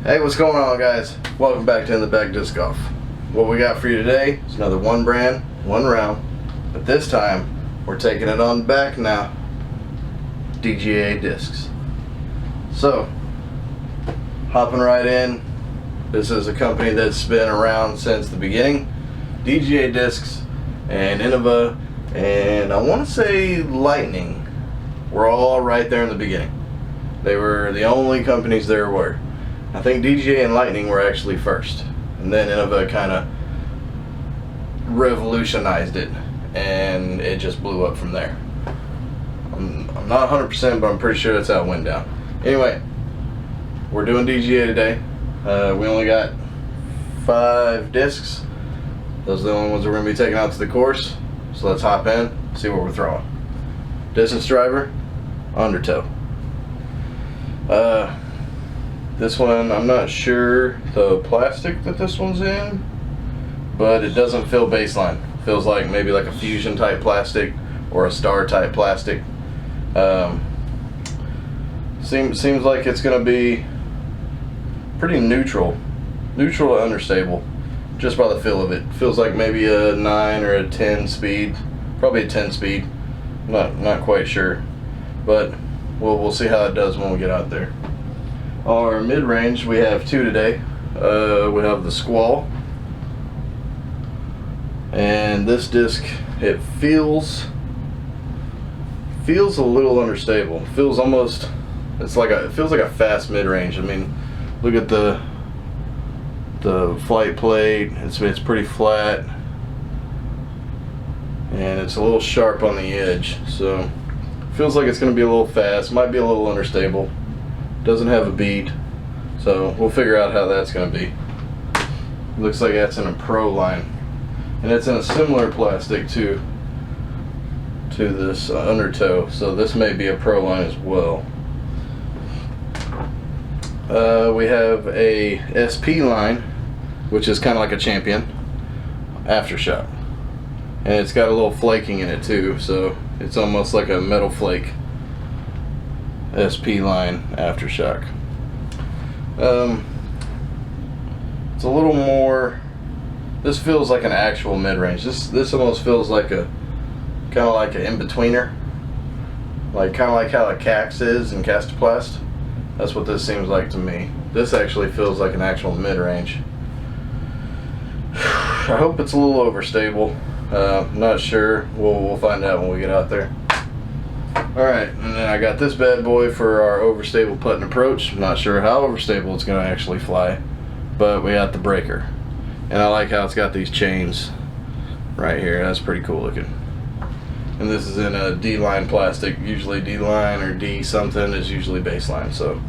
Hey, what's going on, guys? Welcome back to In the Back Disc Golf. What we got for you today is another one brand, one round, but this time we're taking it on back now. DGA Discs. So, hopping right in, this is a company that's been around since the beginning. DGA Discs and Innova and I want to say Lightning were all right there in the beginning. They were the only companies there were. I think DGA and Lightning were actually first, and then Innova kind of revolutionized it, and it just blew up from there. I'm not 100%, but I'm pretty sure that's how it went down. Anyway, we're doing DGA today. We only got 5 discs. Those are the only ones we're going to be taking out to the course. So let's hop in, see what we're throwing. Distance driver, Undertow. This one, I'm not sure the plastic that this one's in, but it doesn't feel baseline. Feels like maybe like a fusion type plastic or a star type plastic. Seems like it's going to be pretty neutral to understable, just by the feel of it. Feels like maybe a 9 or a 10 speed, probably a 10 speed. Not quite sure, but we'll see how it does when we get out there. Our mid-range, we have 2 today. We have the Squall, and this disc, it feels a little unstable. Feels almost, it feels like a fast mid-range. I mean, look at the flight plate. It's pretty flat, and it's a little sharp on the edge. So feels like it's going to be a little fast. Might be a little unstable. Doesn't have a bead, so we'll figure out how that's going to be. Looks like that's in a Pro line, and it's in a similar plastic to this Undertow, so this may be a Pro line as well. We have a SP line, which is kind of like a Champion Aftershock, and it's got a little flaking in it too, so it's almost like a metal flake. SP line Aftershock. It's a little more, this feels like an actual mid-range. This almost feels like a kind of like an in-betweener, kind of like how a Cax is in Castoplast. That's what this seems like to me. This actually feels like an actual mid-range. I hope it's a little overstable. Not sure. We'll find out when we get out there. Alright, and then I got this bad boy for our overstable putt and approach. I'm not sure how overstable it's going to actually fly, but we got the breaker. And I like how it's got these chains right here. That's pretty cool looking. And this is in a D-line plastic. Usually D-line or D something is usually baseline, so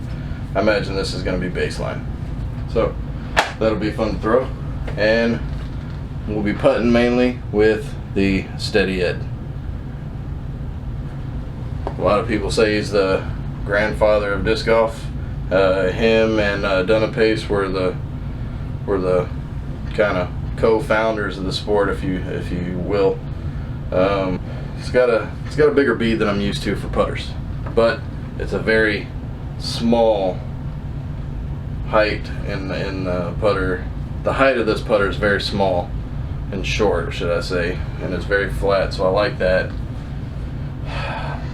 I imagine this is going to be baseline. So that'll be fun to throw. And we'll be putting mainly with the Steady Ed. A lot of people say he's the grandfather of disc golf. Him and Dunn-A-Pace were the kind of co-founders of the sport, if you will. It's got a bigger bead than I'm used to for putters, but it's a very small height in the putter. The height of this putter is very small and short, should I say, and it's very flat. So I like that.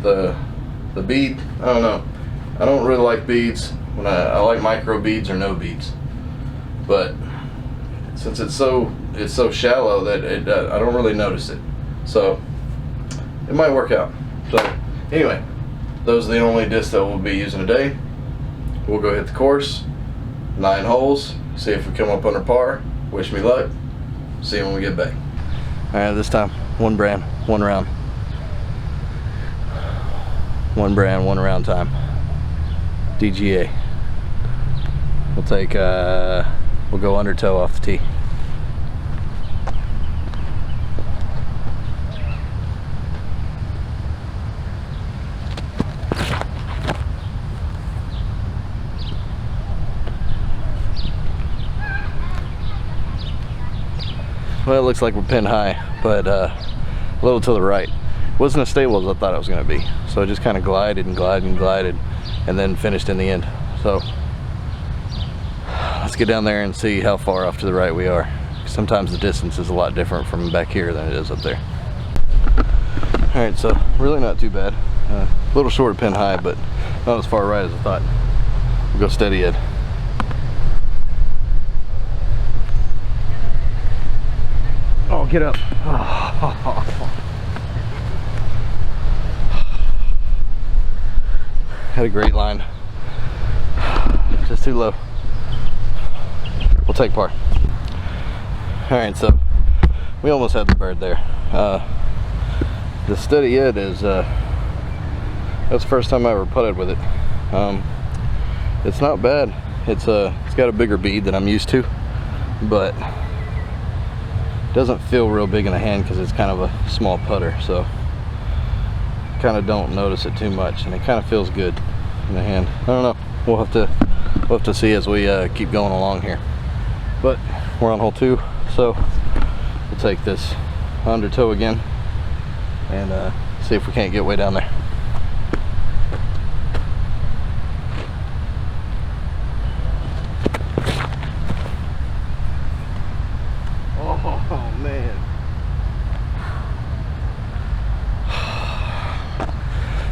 The bead, I don't know. I don't really like beads. I like micro beads or no beads. But since it's so shallow that I don't really notice it. So it might work out. So anyway, those are the only discs that we'll be using today. We'll go hit the course, 9 holes, see if we come up under par. Wish me luck. See you when we get back. Alright, this time, one brand, one round. One brand, one round time. DGA. We'll go Undertow off the tee. Well, it looks like we're pinned high, but a little to the right. Wasn't as stable as I thought it was going to be, so it just kind of glided and glided and glided, and then finished in the end. So let's get down there and see how far off to the right we are. Sometimes the distance is a lot different from back here than it is up there. All right, so really not too bad. A little short of pin high, but not as far right as I thought. We'll go steady Ed. Oh, get up. Oh. Had a great line. Just too low. We'll take par. All right, so we almost had the bird there. The steady Ed is that's the first time I ever putted with it. It's not bad. It's got a bigger bead than I'm used to, but it doesn't feel real big in the hand because it's kind of a small putter, so kind of don't notice it too much, and it kind of feels good in the hand. I don't know. We'll have to see as we keep going along here. But we're on hole 2, so we'll take this Undertow again and see if we can't get way down there. Oh man.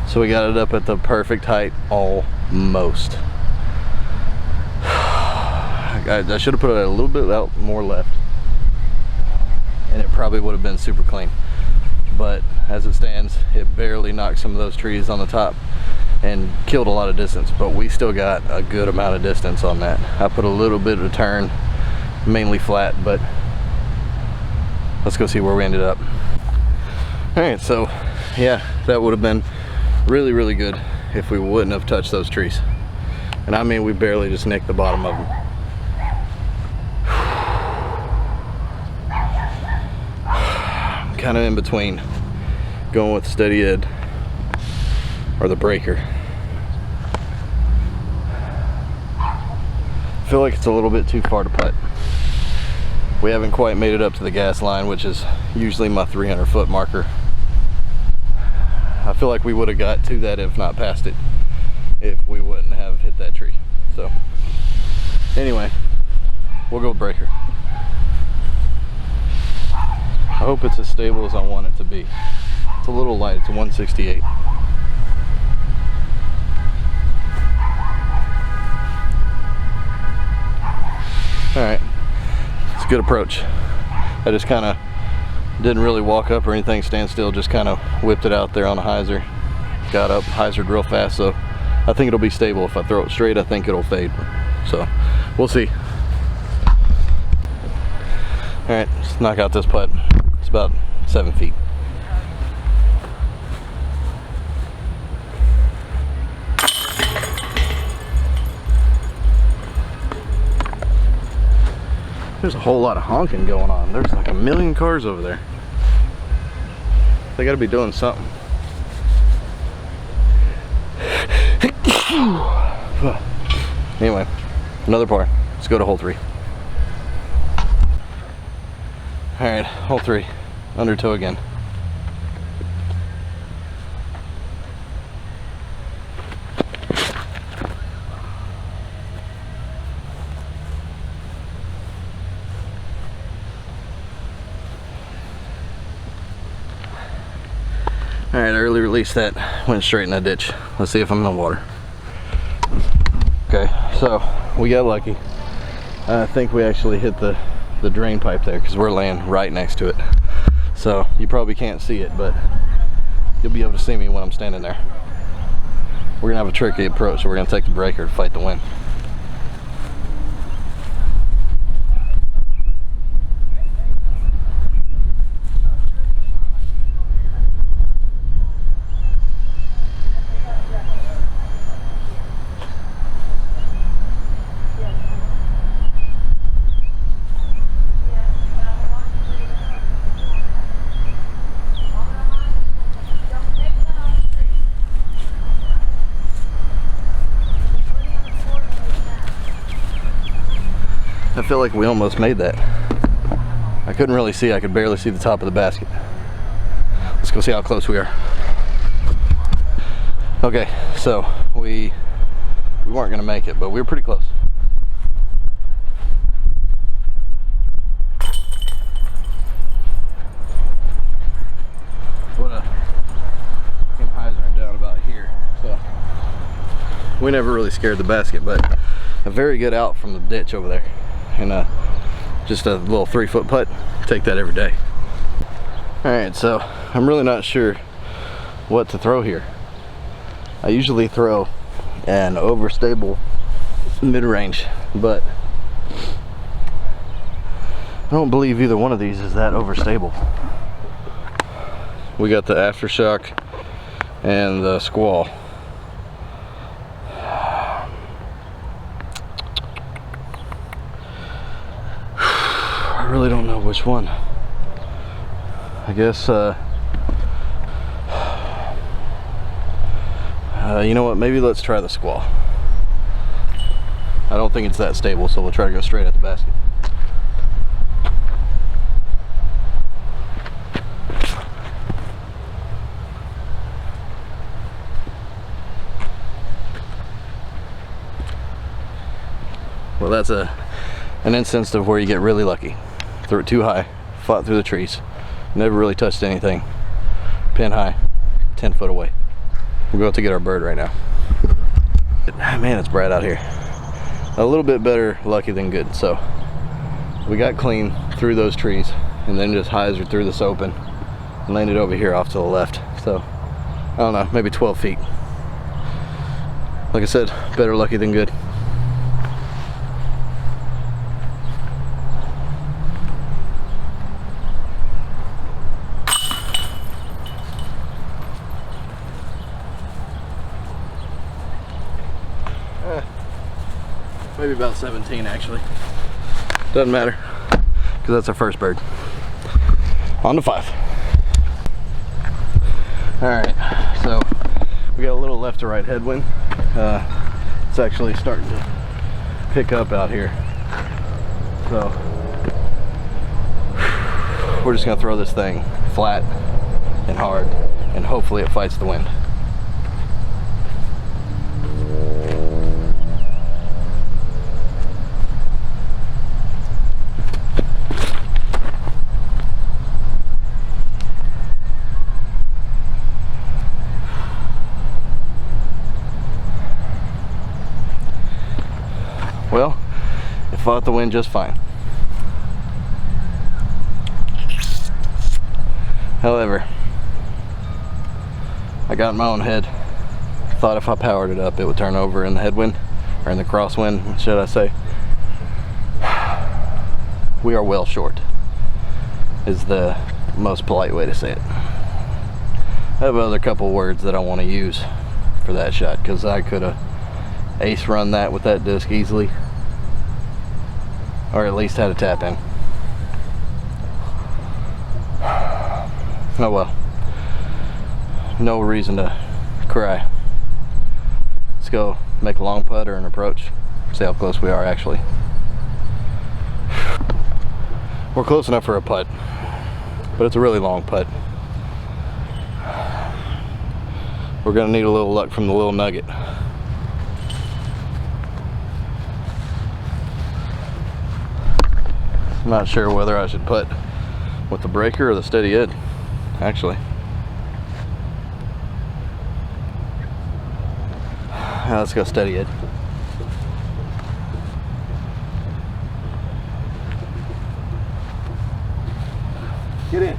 So we got it up at the perfect height, almost. I should have put it a little bit out more left, and it probably would have been super clean. But as it stands, it barely knocked some of those trees on the top and killed a lot of distance, but we still got a good amount of distance on that. I put a little bit of a turn, mainly flat, but let's go see where we ended up. All right, so yeah, that would have been really, really good if we wouldn't have touched those trees. And I mean, we barely just nicked the bottom of them. Kind of in between going with steady Ed or the breaker. I feel like it's a little bit too far to putt. We haven't quite made it up to the gas line, which is usually my 300-foot marker. I feel like we would have got to that, if not past it, if we wouldn't have hit that tree. So anyway, we'll go with breaker. I hope it's as stable as I want it to be. It's a little light, it's a 168. Alright, it's a good approach. I just kind of didn't really walk up or anything, stand still, just kind of whipped it out there on a hyzer. Got up, hyzered real fast, so I think it'll be stable. If I throw it straight, I think it'll fade. So, we'll see. Alright, let's knock out this putt. It's about 7 feet. There's a whole lot of honking going on. There's like a million cars over there. They gotta be doing something. Anyway, another par. Let's go to hole 3. Alright, hole 3. Undertow again. Alright, I early released that. Went straight in that ditch. Let's see if I'm in the water. Okay, so we got lucky. I think we actually hit the drain pipe there because we're laying right next to it. So you probably can't see it, but you'll be able to see me when I'm standing there. We're gonna have a tricky approach, so we're gonna take the breaker to fight the wind. I feel like we almost made that. I couldn't really see, I could barely see the top of the basket. Let's go see how close we are. Okay, so we weren't gonna make it, but we were pretty close. we never really scared the basket, but a very good out from the ditch over there. And just a little 3-foot putt, take that every day. All right, so I'm really not sure what to throw here. I usually throw an overstable mid-range, but I don't believe either one of these is that overstable. We got the Aftershock and the Squall. I really don't know which one. I guess you know what, maybe let's try the Squall. I don't think it's that stable, so we'll try to go straight at the basket. Well, that's an instance of where you get really lucky. Threw it too high, fought through the trees, never really touched anything. Pin high, 10 foot away. We're going to get our bird right now. Man, it's bright out here. A little bit better lucky than good. So we got clean through those trees and then just hyzered through this open and landed over here off to the left. So I don't know, maybe 12 feet. Like I said, better lucky than good. Maybe about 17 actually. Doesn't matter, because that's our first bird. On to 5. Alright, so we got a little left to right headwind. It's actually starting to pick up out here. So we're just gonna throw this thing flat and hard, and hopefully it fights the wind. Well, it fought the wind just fine. However, I got in my own head. Thought if I powered it up, it would turn over in the headwind, or in the crosswind, should I say. We are well short, is the most polite way to say it. I have another couple words that I want to use for that shot, because I could have ace run that with that disc easily, or at least had a tap in. Oh well, no reason to cry. Let's go make a long putt or an approach, see how close we are actually. We're close enough for a putt, but it's a really long putt. We're gonna need a little luck from the little nugget. I'm not sure whether I should putt with the breaker or the steady ed, actually. Let's go steady ed. Get in.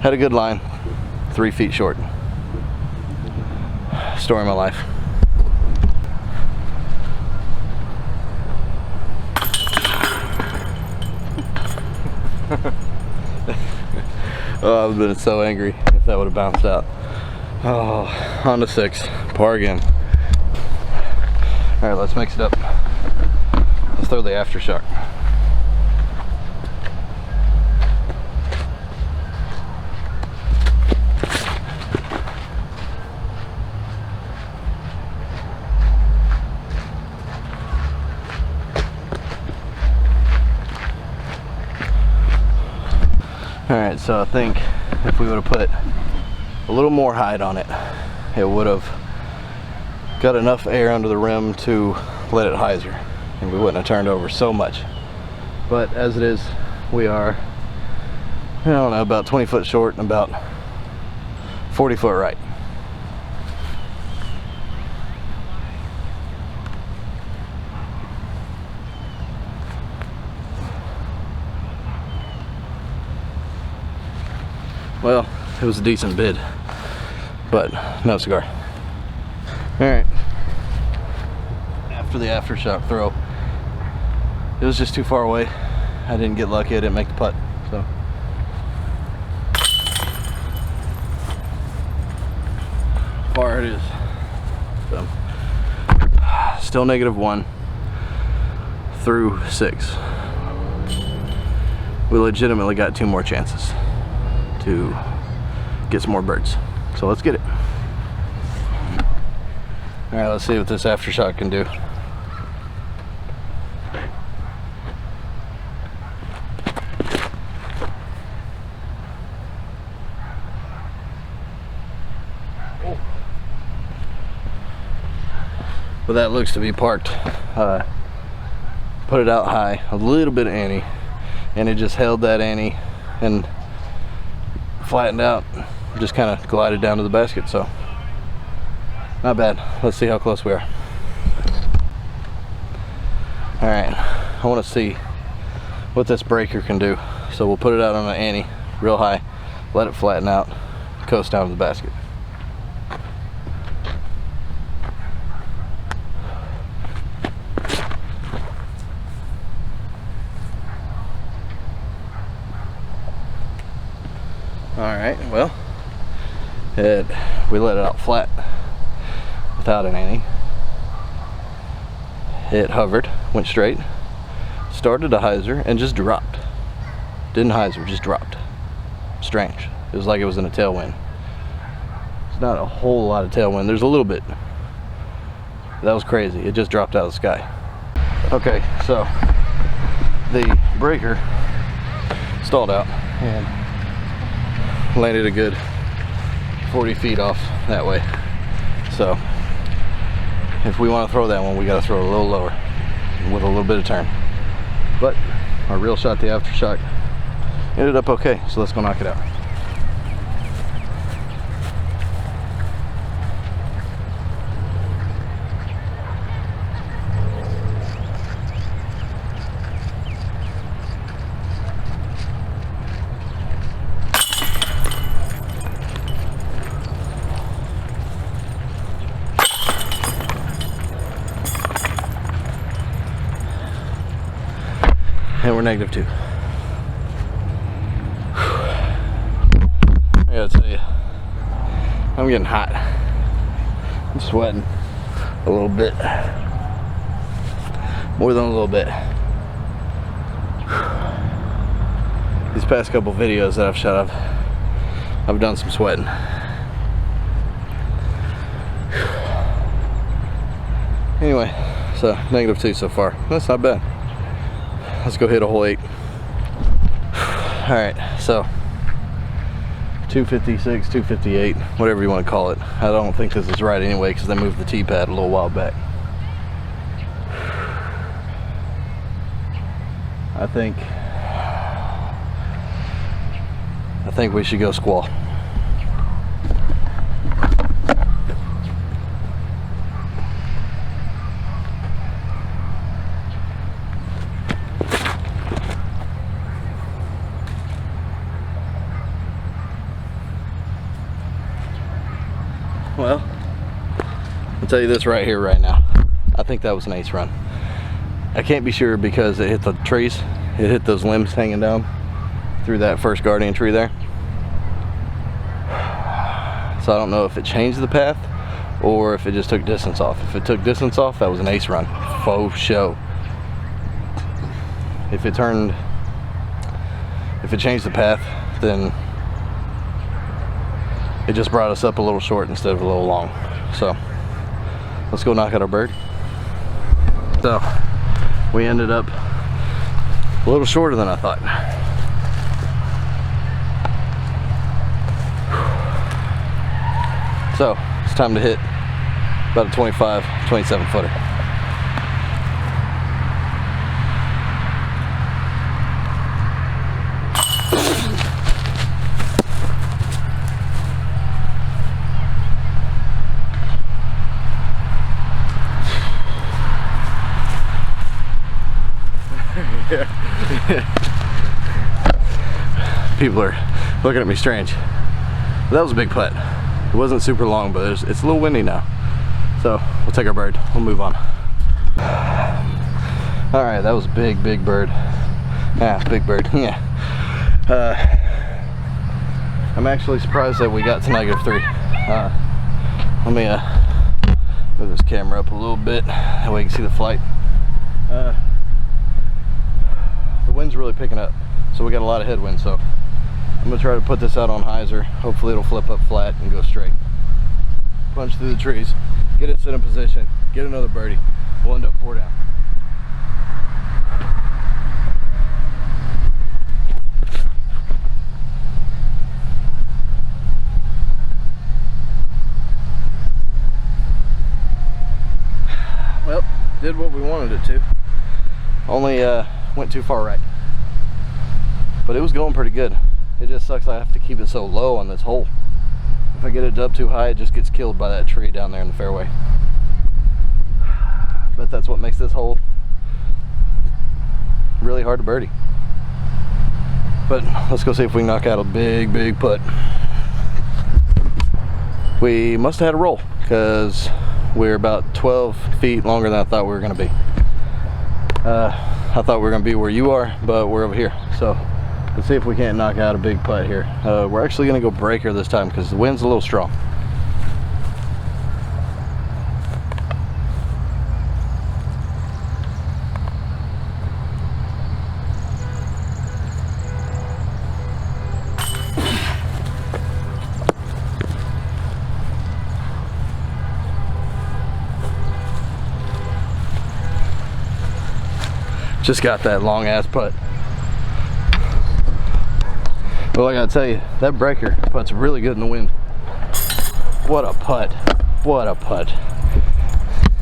Had a good line, 3 feet short. Story of my life. Oh, I would have been so angry if that would have bounced out. Oh, on to 6, par again. All right, let's mix it up. Let's throw the Aftershock. Alright, so I think if we would have put a little more height on it, it would have got enough air under the rim to let it hyzer, and we wouldn't have turned over so much. But as it is, we are I don't know, about 20 foot short and about 40 foot right. Well, it was a decent bid, but no cigar. Alright, after the Aftershock throw, it was just too far away. I didn't get lucky, I didn't make the putt, so. Far it is. So, still -1 through 6. We legitimately got 2 more chances to get some more birds. So let's get it. All right, let's see what this Aftershock can do. Well, that looks to be parked. Put it out high, a little bit of ante, and it just held that ante and flattened out, just kind of glided down to the basket. So not bad. Let's see how close we are. All right, I want to see what this breaker can do. So we'll put it out on an ante real high, let it flatten out, coast down to the basket. Alright, well, we let it out flat without an ante. It hovered, went straight, started a hyzer, and just dropped. Didn't hyzer, just dropped. Strange. It was like it was in a tailwind. It's not a whole lot of tailwind, there's a little bit. That was crazy, it just dropped out of the sky. Okay, so the breaker stalled out and landed a good 40 feet off that way. So if we want to throw that one, we got to throw it a little lower with a little bit of turn. But our real shot, the Aftershock, ended up okay. So let's go knock it out. And we're -2. I gotta tell you, I'm getting hot. I'm sweating a little bit, more than a little bit. These past couple videos that I've shot, I've done some sweating. Anyway, so -2 so far. That's not bad. Let's go hit a hole 8. All right, so 256, 258, whatever you want to call it. I don't think this is right anyway because they moved the tee pad a little while back. I think we should go squall. Well, I'll tell you this right here, right now. I think that was an ace run. I can't be sure because it hit the trees. It hit those limbs hanging down through that first guardian tree there. So I don't know if it changed the path or if it just took distance off. If it took distance off, that was an ace run. Faux show. If it changed the path, then it just brought us up a little short instead of a little long. So let's go knock out our bird. So we ended up a little shorter than I thought. So it's time to hit about a 25, 27 footer. people are looking at me strange. But that was a big putt. It wasn't super long, but it's a little windy now. So we'll take our bird, we'll move on. All right, that was a big bird. Yeah, big bird, yeah. I'm actually surprised that we got to -3. Let me move this camera up a little bit, that way you can see the flight. The wind's really picking up, so we got a lot of headwind, so I'm gonna try to put this out on hyzer. Hopefully it'll flip up flat and go straight. Punch through the trees, get it set in position, get another birdie. We'll end up 4 down. Well, did what we wanted it to. Only went too far right. But it was going pretty good. It just sucks I have to keep it so low on this hole. If I get it up too high, it just gets killed by that tree down there in the fairway. But that's what makes this hole really hard to birdie. But let's go see if we can knock out a big putt. We must have had a roll, because we're about 12 feet longer than I thought we were going to be. I thought we were going to be where you are, but we're over here. So let's see if we can't knock out a big putt here. We're actually going to go breaker this time because the wind's a little strong. Just got that long ass putt. Well, I gotta tell you, that breaker putt's really good in the wind. What a putt. What a putt.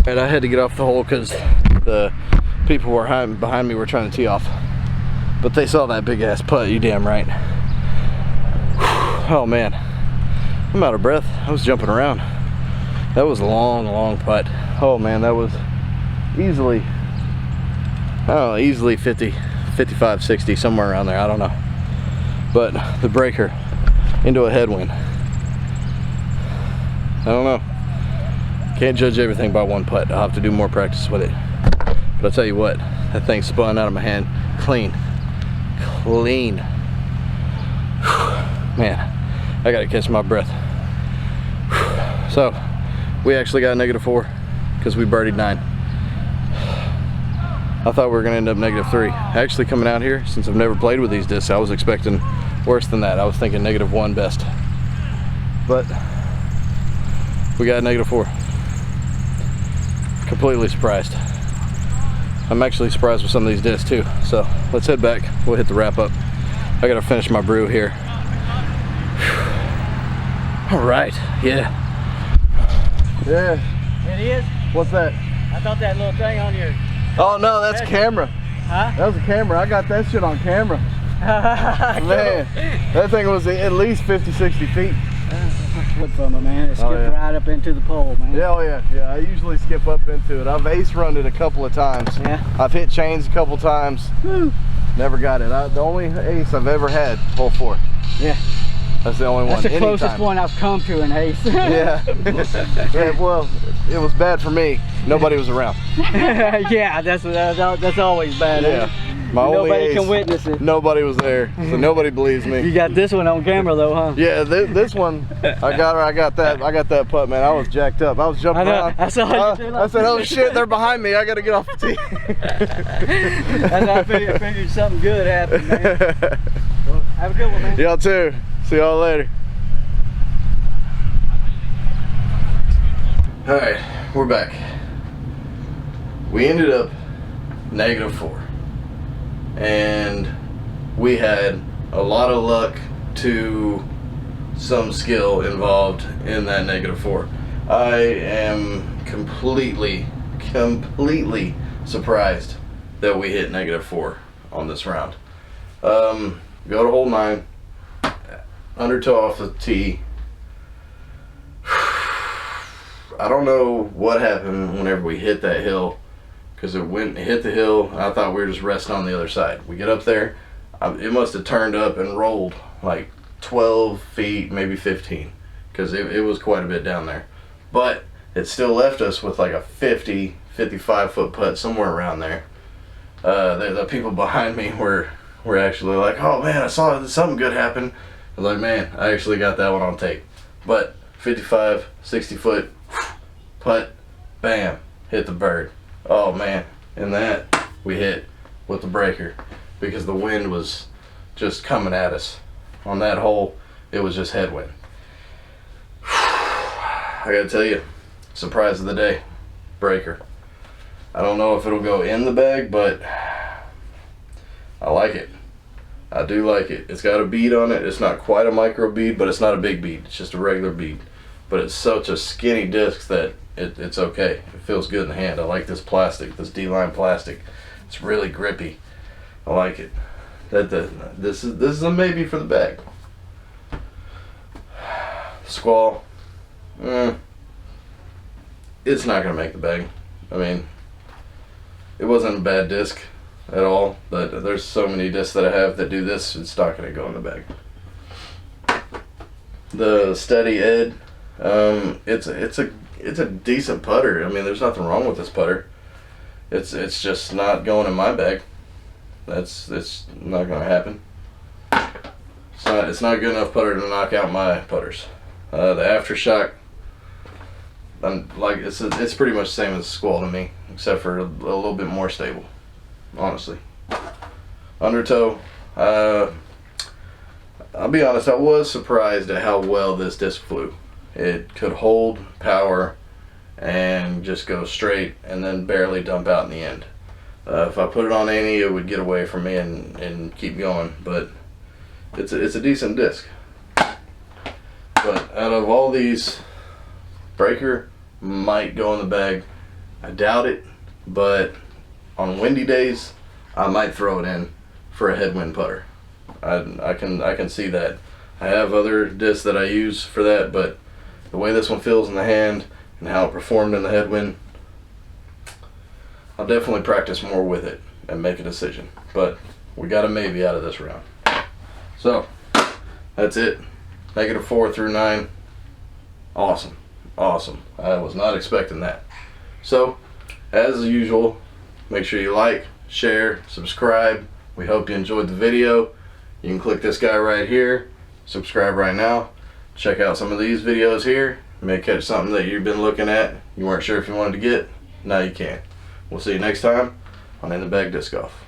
And I had to get off the hole because the people were behind me were trying to tee off. But they saw that big ass putt, you damn right. Oh man, I'm out of breath. I was jumping around. That was a long putt. Oh man, that was easily, I don't know, easily 50, 55, 60, somewhere around there, I don't know. But the breaker into a headwind. I don't know. Can't judge everything by one putt. I'll have to do more practice with it. But I'll tell you what, that thing spun out of my hand clean. Clean. Man, I gotta catch my breath. So, we actually got a -4 because we birdied 9. I thought we were gonna end up -3. Actually, coming out here, since I've never played with these discs, I was expecting worse than that. I was thinking -1 best. But we got -4. Completely surprised. I'm actually surprised with some of these discs too. So let's head back. We'll hit the wrap up. I gotta finish my brew here. All right, yeah. Yeah. It is? What's that? I thought that little thing on your... Oh no, that's camera. Huh? That was a camera. I got that shit on camera. Man, that thing was at least 50, 60 feet. Flip from it, man. It skipped right up into the pole, man. Yeah, oh yeah, yeah. I usually skip up into it. I've ace run it a couple of times. Yeah. I've hit chains a couple times. Woo. Never got it. The only ace I've ever had, hole 4. Yeah. That's the only one. That's the closest one I've come to an ace. Yeah. Yeah. Well, it was bad for me. Nobody was around. Yeah, that's always bad. Yeah. My only nobody ace, can witness it. Nobody was there, so nobody believes me. You got this one on camera though, huh? Yeah, this one, I got that putt, man. I was jacked up. I was jumping around. I saw you. I said, oh shit, they're behind me. I gotta get off the tee. I figured something good happened, man. Well, have a good one, man. Y'all too. See y'all later. All right, we're back. We ended up -4. And we had a lot of luck to some skill involved in that -4. I am completely surprised that we hit -4 on this round. Go to hole 9, Undertow off the tee. I don't know what happened whenever we hit that hill, because it hit the hill and I thought we were just resting on the other side. We get up there, It must have turned up and rolled like 12 feet, maybe 15, because it was quite a bit down there. But it still left us with like a 50, 55 foot putt, somewhere around there. The people behind me were actually like, oh man, I saw something good happen. I was like, man, I actually got that one on tape. But 55, 60 foot putt, bam, hit the bird. Oh man, and that we hit with the breaker because the wind was just coming at us. On that hole, it was just headwind. I gotta tell you, surprise of the day, breaker. I don't know if it'll go in the bag, but I like it. I do like it. It's got a bead on it. It's not quite a micro bead, but it's not a big bead. It's just a regular bead. But it's such a skinny disc that it's okay. It feels good in the hand. I like this plastic, this D-line plastic. It's really grippy. I like it. This is a maybe for the bag. Squall. It's not gonna make the bag. I mean, it wasn't a bad disc at all, but there's so many discs that I have that do this, it's not gonna go in the bag. The Steady Ed, it's a decent putter. I mean, there's nothing wrong with this putter. It's just not going in my bag. It's not gonna happen. It's not a good enough putter to knock out my putters. The Aftershock, it's pretty much the same as the Squall to me, except for a little bit more stable, honestly. Undertow, I'll be honest, I was surprised at how well this disc flew. It could hold power and just go straight and then barely dump out in the end. If I put it on any, it would get away from me and keep going, but it's a decent disc. But out of all these, breaker might go in the bag. I doubt it, but on windy days, I might throw it in for a headwind putter. I can see that. I have other discs that I use for that, but the way this one feels in the hand and how it performed in the headwind, I'll definitely practice more with it and make a decision. But we got a maybe out of this round. So that's it. -4 through 9. Awesome. Awesome. I was not expecting that. So, as usual, make sure you like, share, subscribe. We hope you enjoyed the video. You can click this guy right here. Subscribe right now. Check out some of these videos here. You may catch something that you've been looking at. You weren't sure if you wanted to get. Now you can. We'll see you next time on In the Bag Disc Golf.